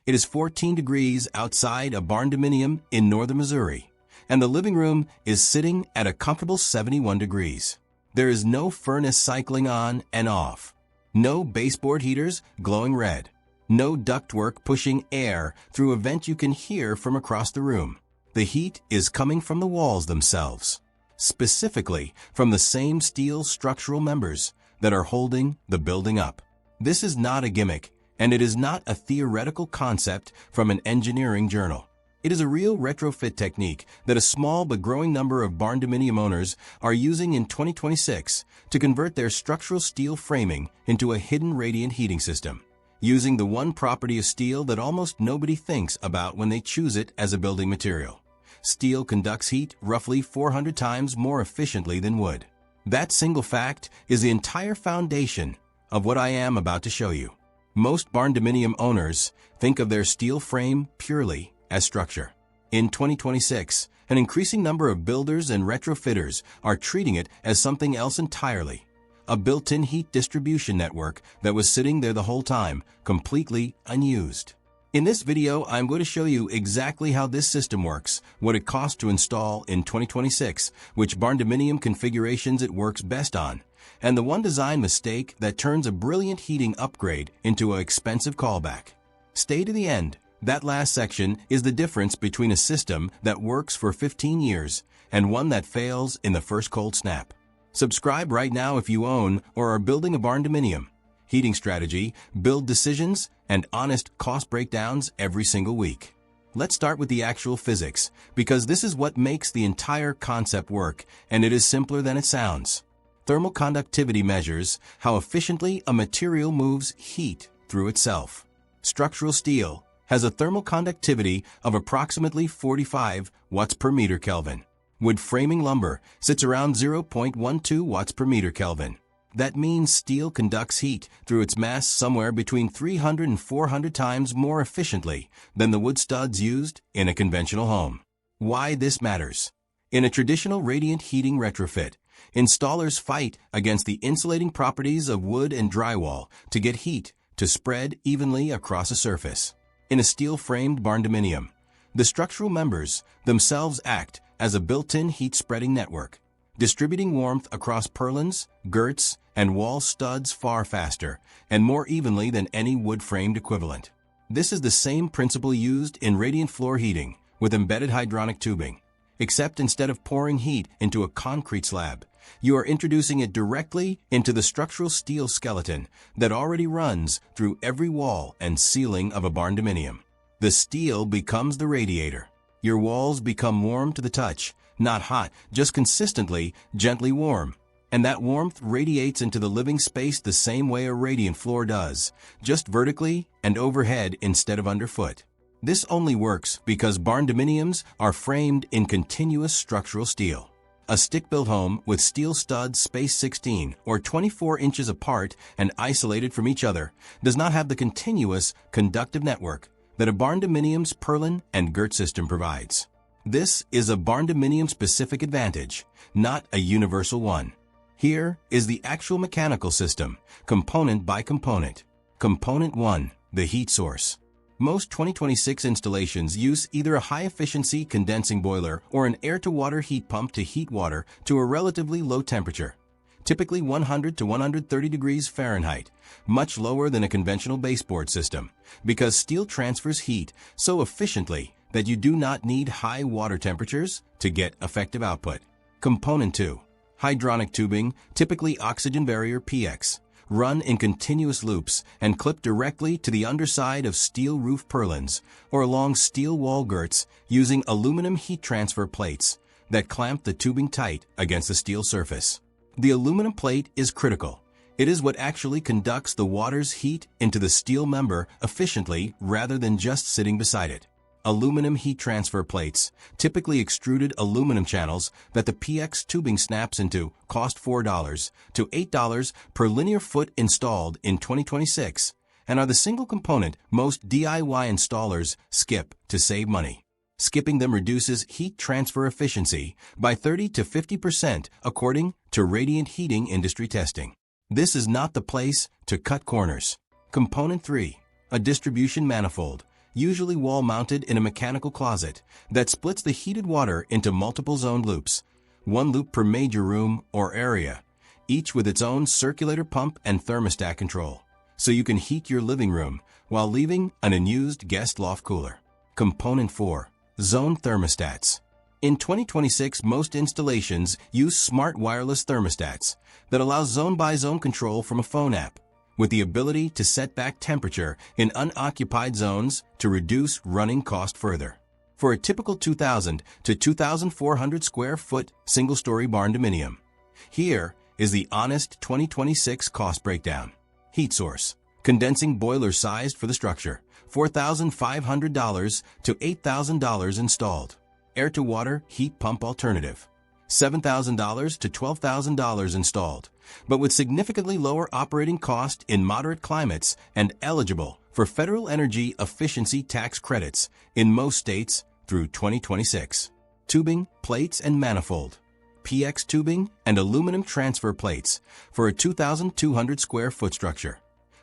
It is 14 degrees outside a Barndominium in northern Missouri, and the living room is sitting at a comfortable 71 degrees. There is no furnace cycling on and off, no baseboard heaters glowing red, no ductwork pushing air through a vent you can hear from across the room. The heat is coming from the walls themselves, specifically from the same steel structural members that are holding the building up. This is not a gimmick, and it is not a theoretical concept from an engineering journal. It is a real retrofit technique that a small but growing number of Barndominium owners are using in 2026 to convert their structural steel framing into a hidden radiant heating system, using the one property of steel that almost nobody thinks about when they choose it as a building material. Steel conducts heat roughly 400 times more efficiently than wood. That single fact is the entire foundation of what I am about to show you. Most Barndominium owners think of their steel frame purely as structure. In 2026, an increasing number of builders and retrofitters are treating it as something else entirely, a built-in heat distribution network that was sitting there the whole time, completely unused. In this video, I'm going to show you exactly how this system works, what it costs to install in 2026, which Barndominium configurations it works best on, and the one design mistake that turns a brilliant heating upgrade into an expensive callback. Stay to the end. That last section is the difference between a system that works for 15 years and one that fails in the first cold snap. Subscribe right now if you own or are building a Barndominium. Heating strategy, build decisions, and honest cost breakdowns every single week. Let's start with the actual physics, because this is what makes the entire concept work, and it is simpler than it sounds. Thermal conductivity measures how efficiently a material moves heat through itself. Structural steel has a thermal conductivity of approximately 45 watts per meter Kelvin. Wood framing lumber sits around 0.12 watts per meter Kelvin. That means steel conducts heat through its mass somewhere between 300 and 400 times more efficiently than the wood studs used in a conventional home. Why this matters? In a traditional radiant heating retrofit, installers fight against the insulating properties of wood and drywall to get heat to spread evenly across a surface. In a steel-framed Barndominium, the structural members themselves act as a built-in heat-spreading network, distributing warmth across purlins, girts, and wall studs far faster and more evenly than any wood-framed equivalent. This is the same principle used in radiant floor heating with embedded hydronic tubing, except instead of pouring heat into a concrete slab, you are introducing it directly into the structural steel skeleton that already runs through every wall and ceiling of a Barndominium. The steel becomes the radiator. Your walls become warm to the touch, not hot, just consistently, gently warm. And that warmth radiates into the living space the same way a radiant floor does, just vertically and overhead instead of underfoot. This only works because Barndominiums are framed in continuous structural steel. A stick-built home with steel studs spaced 16 or 24 inches apart and isolated from each other does not have the continuous conductive network that a Barndominium's purlin and girt system provides. This is a Barndominium-specific advantage, not a universal one. Here is the actual mechanical system, component by component. Component 1, the heat source. Most 2026 installations use either a high-efficiency condensing boiler or an air-to-water heat pump to heat water to a relatively low temperature, typically 100 to 130 degrees Fahrenheit, much lower than a conventional baseboard system, because steel transfers heat so efficiently that you do not need high water temperatures to get effective output. Component 2, hydronic tubing, typically oxygen barrier PX, run in continuous loops and clip directly to the underside of steel roof purlins or along steel wall girts using aluminum heat transfer plates that clamp the tubing tight against the steel surface. The aluminum plate is critical. It is what actually conducts the water's heat into the steel member efficiently rather than just sitting beside it. Aluminum heat transfer plates, typically extruded aluminum channels that the PX tubing snaps into, cost $4 to $8 per linear foot installed in 2026 and are the single component most DIY installers skip to save money. Skipping them reduces heat transfer efficiency by 30 to 50% according to radiant heating industry testing. This is not the place to cut corners. Component 3, a distribution manifold, usually wall-mounted in a mechanical closet, that splits the heated water into multiple zoned loops, one loop per major room or area, each with its own circulator pump and thermostat control, so you can heat your living room while leaving an unused guest loft cooler. Component 4. Zone thermostats. In 2026, most installations use smart wireless thermostats that allow zone-by-zone control from a phone app, with the ability to set back temperature in unoccupied zones to reduce running cost further. For a typical 2,000 to 2,400 square foot single-story barndominium, here is the honest 2026 cost breakdown. Heat source. Condensing boiler sized for the structure, $4,500 to $8,000 installed. Air-to-water heat pump alternative, $7,000 to $12,000 installed, but with significantly lower operating cost in moderate climates and eligible for federal energy efficiency tax credits in most states through 2026. Tubing, plates, and manifold. PX tubing and aluminum transfer plates for a 2,200 square foot structure,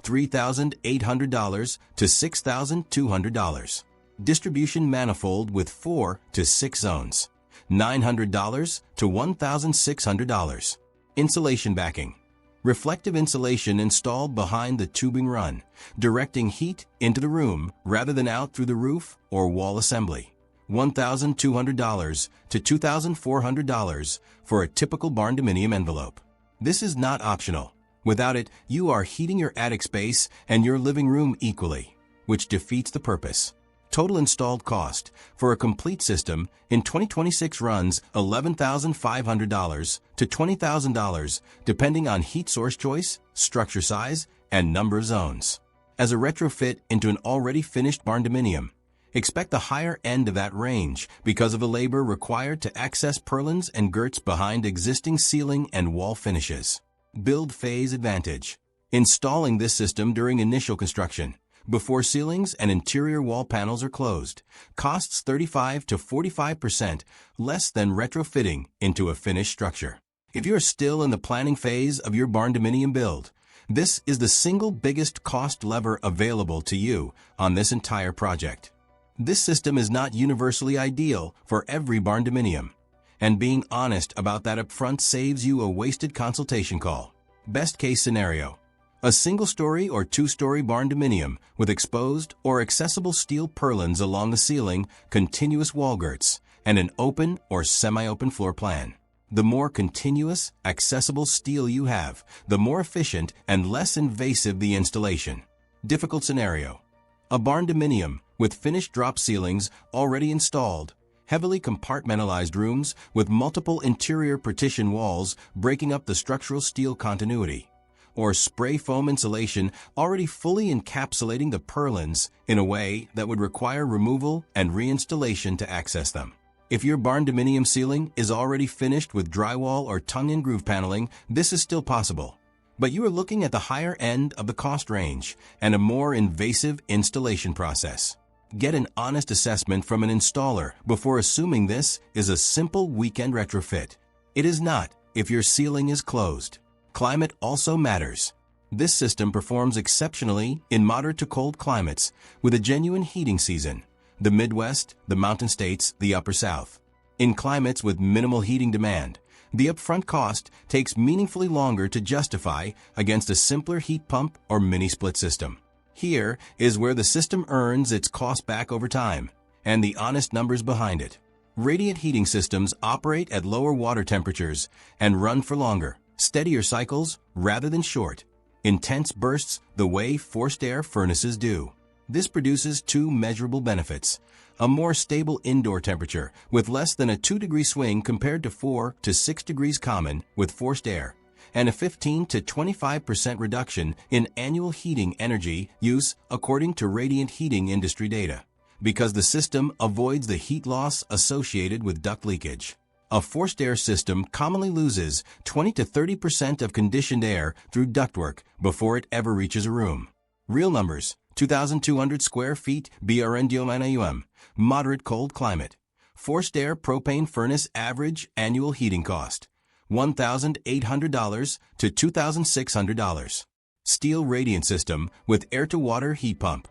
$3,800 to $6,200. Distribution manifold with 4 to 6 zones, $900 to $1,600. Insulation backing. Reflective insulation installed behind the tubing run, directing heat into the room rather than out through the roof or wall assembly, $1,200 to $2,400 for a typical barndominium envelope. This is not optional. Without it, you are heating your attic space and your living room equally, which defeats the purpose. Total installed cost for a complete system in 2026 runs $11,500 to $20,000 depending on heat source choice, structure size, and number of zones. As a retrofit into an already finished barndominium, expect the higher end of that range because of the labor required to access purlins and girts behind existing ceiling and wall finishes. Build phase advantage. Installing this system during initial construction, before ceilings and interior wall panels are closed, costs 35 to 45% less than retrofitting into a finished structure. If you're still in the planning phase of your barndominium build, this is the single biggest cost lever available to you on this entire project. This system is not universally ideal for every barndominium, and being honest about that upfront saves you a wasted consultation call. Best case scenario. A single-story or two-story barndominium with exposed or accessible steel purlins along the ceiling, continuous wall girts, and an open or semi-open floor plan. The more continuous, accessible steel you have, the more efficient and less invasive the installation. Difficult scenario. A barndominium with finished drop ceilings already installed, heavily compartmentalized rooms with multiple interior partition walls breaking up the structural steel continuity, or spray foam insulation already fully encapsulating the purlins in a way that would require removal and reinstallation to access them. If your barndominium ceiling is already finished with drywall or tongue-in groove paneling, this is still possible. But you are looking at the higher end of the cost range and a more invasive installation process. Get an honest assessment from an installer before assuming this is a simple weekend retrofit. It is not if your ceiling is closed. Climate also matters. This system performs exceptionally in moderate to cold climates with a genuine heating season, the Midwest, the Mountain States, the Upper South. In climates with minimal heating demand, the upfront cost takes meaningfully longer to justify against a simpler heat pump or mini-split system. Here is where the system earns its cost back over time and the honest numbers behind it. Radiant heating systems operate at lower water temperatures and run for longer, steadier cycles rather than short, intense bursts the way forced air furnaces do. This produces two measurable benefits: a more stable indoor temperature with less than a 2-degree swing compared to 4 to 6 degrees common with forced air, and a 15 to 25% reduction in annual heating energy use according to radiant heating industry data, because the system avoids the heat loss associated with duct leakage. A forced air system commonly loses 20 to 30% of conditioned air through ductwork before it ever reaches a room. Real numbers: 2,200 square feet Barndominium, moderate cold climate. Forced air propane furnace average annual heating cost, $1,800 to $2,600. Steel radiant system with air-to-water heat pump,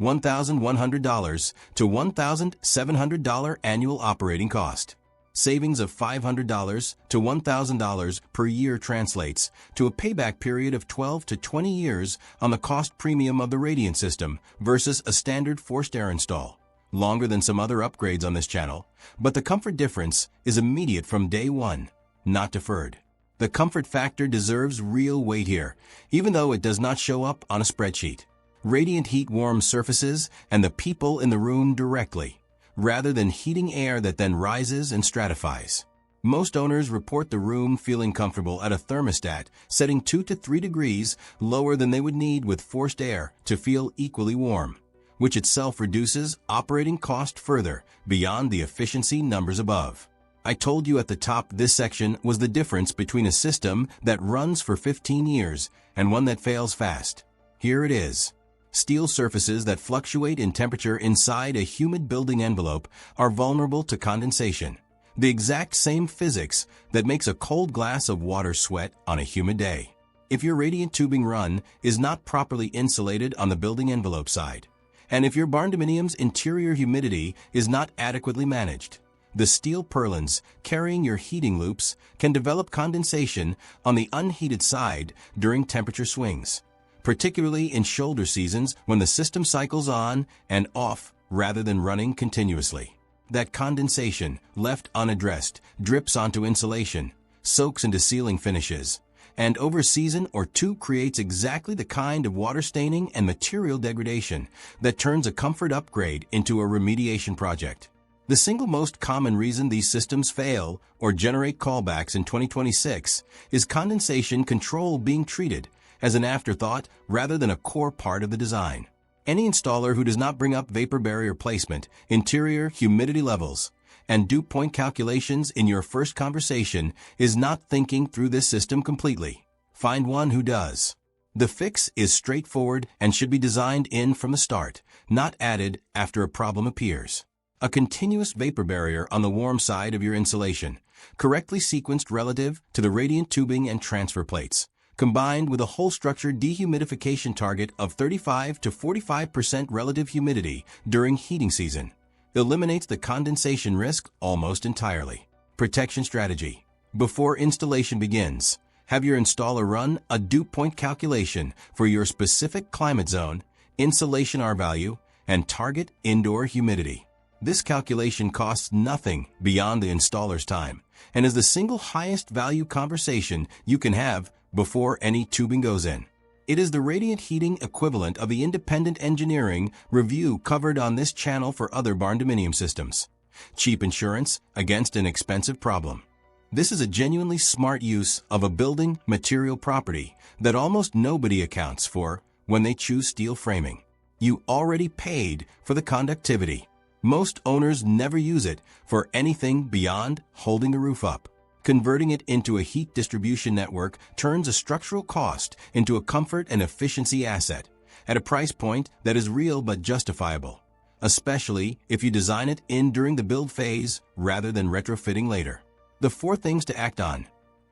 $1,100 to $1,700 annual operating cost. Savings of $500 to $1,000 per year translates to a payback period of 12 to 20 years on the cost premium of the Radiant system versus a standard forced air install. Longer than some other upgrades on this channel, but the comfort difference is immediate from day one, not deferred. The comfort factor deserves real weight here, even though it does not show up on a spreadsheet. Radiant heat warms surfaces and the people in the room directly, rather than heating air that then rises and stratifies. Most owners report the room feeling comfortable at a thermostat setting 2 to 3 degrees lower than they would need with forced air to feel equally warm, which itself reduces operating cost further beyond the efficiency numbers above. I told you at the top this section was the difference between a system that runs for 15 years and one that fails fast. Here it is. Steel surfaces that fluctuate in temperature inside a humid building envelope are vulnerable to condensation, the exact same physics that makes a cold glass of water sweat on a humid day. If your radiant tubing run is not properly insulated on the building envelope side, and if your Barndominium's interior humidity is not adequately managed, the steel purlins carrying your heating loops can develop condensation on the unheated side during temperature swings, particularly in shoulder seasons when the system cycles on and off rather than running continuously. That condensation, left unaddressed, drips onto insulation, soaks into ceiling finishes, and over a season or two creates exactly the kind of water staining and material degradation that turns a comfort upgrade into a remediation project. The single most common reason these systems fail or generate callbacks in 2026 is condensation control being treated as an afterthought rather than a core part of the design. Any installer who does not bring up vapor barrier placement, interior humidity levels, and dew point calculations in your first conversation is not thinking through this system completely. Find one who does. The fix is straightforward and should be designed in from the start, not added after a problem appears. A continuous vapor barrier on the warm side of your insulation, correctly sequenced relative to the radiant tubing and transfer plates, combined with a whole structure dehumidification target of 35 to 45% relative humidity during heating season, eliminates the condensation risk almost entirely. Protection strategy. Before installation begins, have your installer run a dew point calculation for your specific climate zone, insulation R value, and target indoor humidity. This calculation costs nothing beyond the installer's time and is the single highest value conversation you can have before any tubing goes in. It is the radiant heating equivalent of the independent engineering review covered on this channel for other Barndominium systems. Cheap insurance against an expensive problem. This is a genuinely smart use of a building material property that almost nobody accounts for when they choose steel framing. You already paid for the conductivity. Most owners never use it for anything beyond holding the roof up. Converting it into a heat distribution network turns a structural cost into a comfort and efficiency asset at a price point that is real but justifiable, especially if you design it in during the build phase rather than retrofitting later. The 4 things to act on.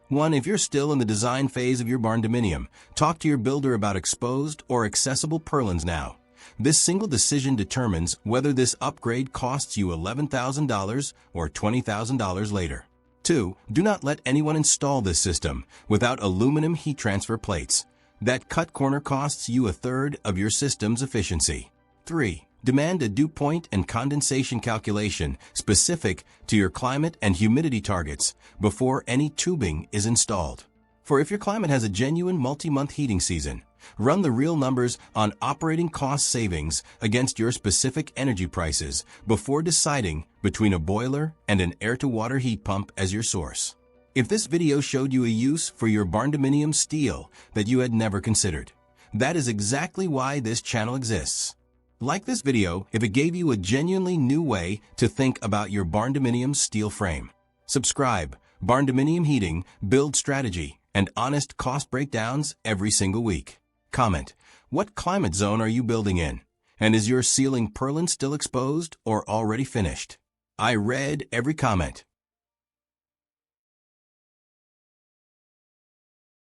1. If you're still in the design phase of your Barndominium, talk to your builder about exposed or accessible purlins now. This single decision determines whether this upgrade costs you $11,000 or $20,000 later. 2. Do not let anyone install this system without aluminum heat transfer plates. That cut corner costs you 1/3 of your system's efficiency. 3. Demand a dew point and condensation calculation specific to your climate and humidity targets before any tubing is installed. For if your climate has a genuine multi-month heating season, run the real numbers on operating cost savings against your specific energy prices before deciding between a boiler and an air-to-water heat pump as your source. If this video showed you a use for your Barndominium steel that you had never considered, that is exactly why this channel exists. Like this video if it gave you a genuinely new way to think about your Barndominium steel frame. Subscribe. Barndominium heating, build strategy, and honest cost breakdowns every single week. Comment, what climate zone are you building in? And is your ceiling purlin still exposed or already finished? I read every comment.